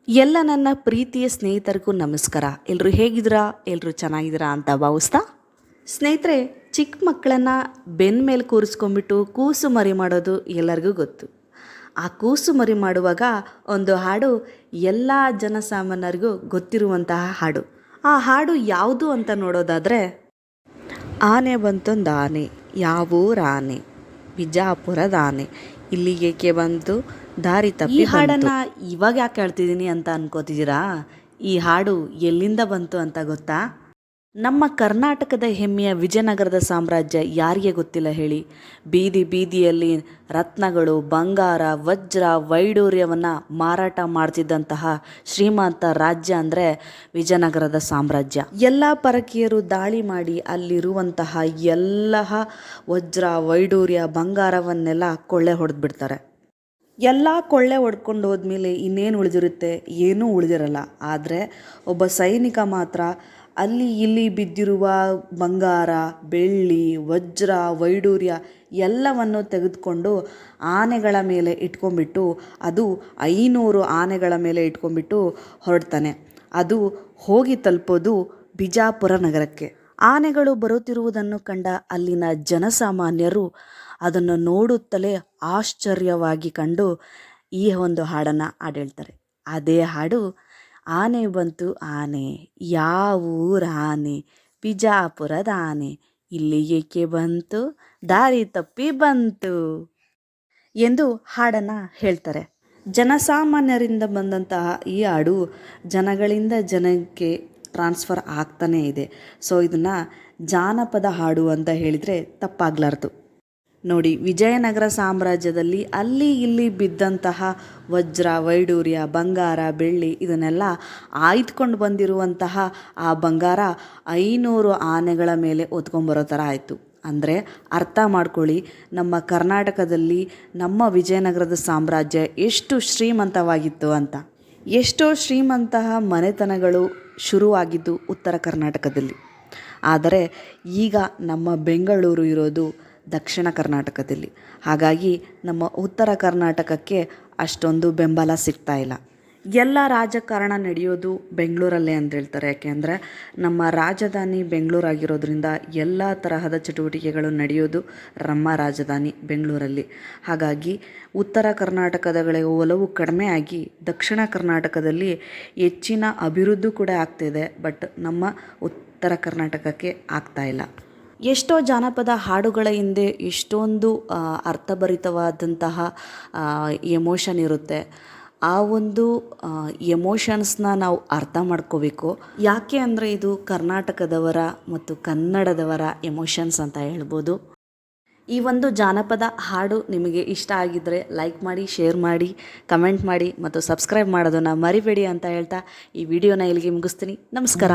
ಎಲ್ಲ ನನ್ನ ಪ್ರೀತಿಯ ಸ್ನೇಹಿತರಿಗೂ ನಮಸ್ಕಾರ. ಎಲ್ಲರೂ ಹೇಗಿದ್ದೀರಾ? ಎಲ್ಲರೂ ಚೆನ್ನಾಗಿದ್ದೀರಾ ಅಂತ ಭಾವಿಸ್ತಾ, ಸ್ನೇಹಿತರೆ, ಚಿಕ್ಕ ಮಕ್ಕಳನ್ನು ಬೆನ್ನ ಮೇಲೆ ಕೂರಿಸ್ಕೊಂಡ್ಬಿಟ್ಟು ಕೂಸು ಮರಿ ಮಾಡೋದು ಎಲ್ಲರಿಗೂ ಗೊತ್ತು. ಆ ಕೂಸು ಮರಿ ಮಾಡುವಾಗ ಒಂದು ಹಾಡು ಎಲ್ಲ ಜನಸಾಮಾನ್ಯರಿಗೂ ಗೊತ್ತಿರುವಂತಹ ಹಾಡು. ಆ ಹಾಡು ಯಾವುದು ಅಂತ ನೋಡೋದಾದರೆ, ಆನೆ ಬಂತೊಂದು ಆನೆ, ಯಾವೂರ ಆನೆ, ಬಿಜಾಪುರದ ಆನೆ, ಇಲ್ಲಿಗೇಕೆ ಬಂತು, ದಾರಿ ತಪ್ಪಿ. ಈ ಹಾಡನ್ನು ಇವಾಗ ಯಾಕೆ ಹೇಳ್ತಿದ್ದೀನಿ ಅಂತ ಅನ್ಕೋತಿದ್ದೀರಾ? ಈ ಹಾಡು ಎಲ್ಲಿಂದ ಬಂತು ಅಂತ ಗೊತ್ತಾ? ನಮ್ಮ ಕರ್ನಾಟಕದ ಹೆಮ್ಮೆಯ ವಿಜಯನಗರದ ಸಾಮ್ರಾಜ್ಯ ಯಾರಿಗೆ ಗೊತ್ತಿಲ್ಲ ಹೇಳಿ? ಬೀದಿ ಬೀದಿಯಲ್ಲಿ ರತ್ನಗಳು, ಬಂಗಾರ, ವಜ್ರ, ವೈಡೂರ್ಯವನ್ನು ಮಾರಾಟ ಮಾಡ್ತಿದ್ದಂತಹ ಶ್ರೀಮಂತ ರಾಜ್ಯ ಅಂದರೆ ವಿಜಯನಗರದ ಸಾಮ್ರಾಜ್ಯ. ಎಲ್ಲ ಪರಕೀಯರು ದಾಳಿ ಮಾಡಿ ಅಲ್ಲಿರುವಂತಹ ಎಲ್ಲ ವಜ್ರ, ವೈಡೂರ್ಯ, ಬಂಗಾರವನ್ನೆಲ್ಲ ಕೊಳ್ಳೆ ಹೊಡೆದ್ಬಿಡ್ತಾರೆ. ಎಲ್ಲ ಕೊಳ್ಳೆ ಹೊಡ್ಕೊಂಡು ಹೋದ್ಮೇಲೆ ಇನ್ನೇನು ಉಳಿದಿರುತ್ತೆ? ಏನೂ ಉಳಿದಿರಲ್ಲ. ಆದರೆ ಒಬ್ಬ ಸೈನಿಕ ಮಾತ್ರ ಅಲ್ಲಿ ಇಲ್ಲಿ ಬಿದ್ದಿರುವ ಬಂಗಾರ, ಬೆಳ್ಳಿ, ವಜ್ರ, ವೈಡೂರ್ಯ ಎಲ್ಲವನ್ನು ತೆಗೆದುಕೊಂಡು ಆನೆಗಳ ಮೇಲೆ ಇಟ್ಕೊಂಡ್ಬಿಟ್ಟು, ಅದು 500 ಆನೆಗಳ ಮೇಲೆ ಇಟ್ಕೊಂಡ್ಬಿಟ್ಟು ಹೊರಡ್ತಾನೆ. ಅದು ಹೋಗಿ ತಲುಪೋದು ಬಿಜಾಪುರ ನಗರಕ್ಕೆ. ಆನೆಗಳು ಬರುತ್ತಿರುವುದನ್ನು ಕಂಡ ಅಲ್ಲಿನ ಜನಸಾಮಾನ್ಯರು ಅದನ್ನು ನೋಡುತ್ತಲೇ ಆಶ್ಚರ್ಯವಾಗಿ ಕಂಡು ಈ ಒಂದು ಹಾಡನ್ನು ಹಾಡೇಳ್ತಾರೆ. ಅದೇ ಹಾಡು, ಆನೆ ಬಂತು ಆನೆ, ಯಾವೂರ ಆನೆ, ಬಿಜಾಪುರದ ಆನೆ, ಇಲ್ಲಿಗೇಕೆ ಬಂತು, ದಾರಿ ತಪ್ಪಿ ಬಂತು ಎಂದು ಹಾಡನ್ನು ಹೇಳ್ತಾರೆ. ಜನಸಾಮಾನ್ಯರಿಂದ ಬಂದಂತಹ ಈ ಹಾಡು ಜನಗಳಿಂದ ಜನಕ್ಕೆ ಟ್ರಾನ್ಸ್ಫರ್ ಆಗ್ತಾನೇ ಇದೆ. ಸೊ ಇದನ್ನು ಜಾನಪದ ಹಾಡು ಅಂತ ಹೇಳಿದರೆ ತಪ್ಪಾಗಲಾರ್ದು. ನೋಡಿ, ವಿಜಯನಗರ ಸಾಮ್ರಾಜ್ಯದಲ್ಲಿ ಅಲ್ಲಿ ಇಲ್ಲಿ ಬಿದ್ದಂತಹ ವಜ್ರ, ವೈಡೂರ್ಯ, ಬಂಗಾರ, ಬೆಳ್ಳಿ ಇದನ್ನೆಲ್ಲ ಆಯ್ದುಕೊಂಡು ಬಂದಿರುವಂತಹ ಆ ಬಂಗಾರ 500 ಆನೆಗಳ ಮೇಲೆ ಹೊತ್ಕೊಂಡ್ಬರೋ ಥರ ಆಯಿತು. ಅಂದರೆ ಅರ್ಥ ಮಾಡ್ಕೊಳ್ಳಿ, ನಮ್ಮ ಕರ್ನಾಟಕದಲ್ಲಿ ನಮ್ಮ ವಿಜಯನಗರದ ಸಾಮ್ರಾಜ್ಯ ಎಷ್ಟು ಶ್ರೀಮಂತವಾಗಿತ್ತು ಅಂತ. ಎಷ್ಟೋ ಶ್ರೀಮಂತಹ ಮನೆತನಗಳು ಶುರುವಾಗಿದ್ದು ಉತ್ತರ ಕರ್ನಾಟಕದಲ್ಲಿ. ಆದರೆ ಈಗ ನಮ್ಮ ಬೆಂಗಳೂರು ಇರೋದು ದಕ್ಷಿಣ ಕರ್ನಾಟಕದಲ್ಲಿ. ಹಾಗಾಗಿ ನಮ್ಮ ಉತ್ತರ ಕರ್ನಾಟಕಕ್ಕೆ ಅಷ್ಟೊಂದು ಬೆಂಬಲ ಸಿಗ್ತಾ ಇಲ್ಲ. ಎಲ್ಲ ರಾಜಕಾರಣ ನಡೆಯೋದು ಬೆಂಗಳೂರಲ್ಲೇ ಅಂತ ಹೇಳ್ತಾರೆ. ಯಾಕೆಂದರೆ ನಮ್ಮ ರಾಜಧಾನಿ ಬೆಂಗಳೂರಾಗಿರೋದ್ರಿಂದ ಎಲ್ಲ ತರಹದ ಚಟುವಟಿಕೆಗಳು ನಡೆಯೋದು ನಮ್ಮ ರಾಜಧಾನಿ ಬೆಂಗಳೂರಲ್ಲಿ. ಹಾಗಾಗಿ ಉತ್ತರ ಕರ್ನಾಟಕದಗಳ ಒಲವು ಕಡಿಮೆ ಆಗಿ ದಕ್ಷಿಣ ಕರ್ನಾಟಕದಲ್ಲಿ ಹೆಚ್ಚಿನ ಅಭಿವೃದ್ಧಿ ಕೂಡ ಆಗ್ತಿದೆ. ಬಟ್ ನಮ್ಮ ಉತ್ತರ ಕರ್ನಾಟಕಕ್ಕೆ ಆಗ್ತಾಯಿಲ್ಲ. ಎಷ್ಟೋ ಜಾನಪದ ಹಾಡುಗಳ ಹಿಂದೆ ಎಷ್ಟೊಂದು ಅರ್ಥಭರಿತವಾದಂತಹ ಎಮೋಷನ್ ಇರುತ್ತೆ. ಆ ಒಂದು ಎಮೋಷನ್ಸ್ನ ನಾವು ಅರ್ಥ ಮಾಡ್ಕೋಬೇಕು. ಯಾಕೆ ಅಂದರೆ ಇದು ಕರ್ನಾಟಕದವರ ಮತ್ತು ಕನ್ನಡದವರ ಎಮೋಷನ್ಸ್ ಅಂತ ಹೇಳ್ಬೋದು. ಈ ಒಂದು ಜಾನಪದ ಹಾಡು ನಿಮಗೆ ಇಷ್ಟ ಆಗಿದ್ದರೆ ಲೈಕ್ ಮಾಡಿ, ಶೇರ್ ಮಾಡಿ, ಕಮೆಂಟ್ ಮಾಡಿ ಮತ್ತು ಸಬ್ಸ್ಕ್ರೈಬ್ ಮಾಡೋದನ್ನು ಮರಿಬೇಡಿ ಅಂತ ಹೇಳ್ತಾ ಈ ವಿಡಿಯೋನ ಇಲ್ಲಿಗೆ ಮುಗಿಸ್ತೀನಿ. ನಮಸ್ಕಾರ.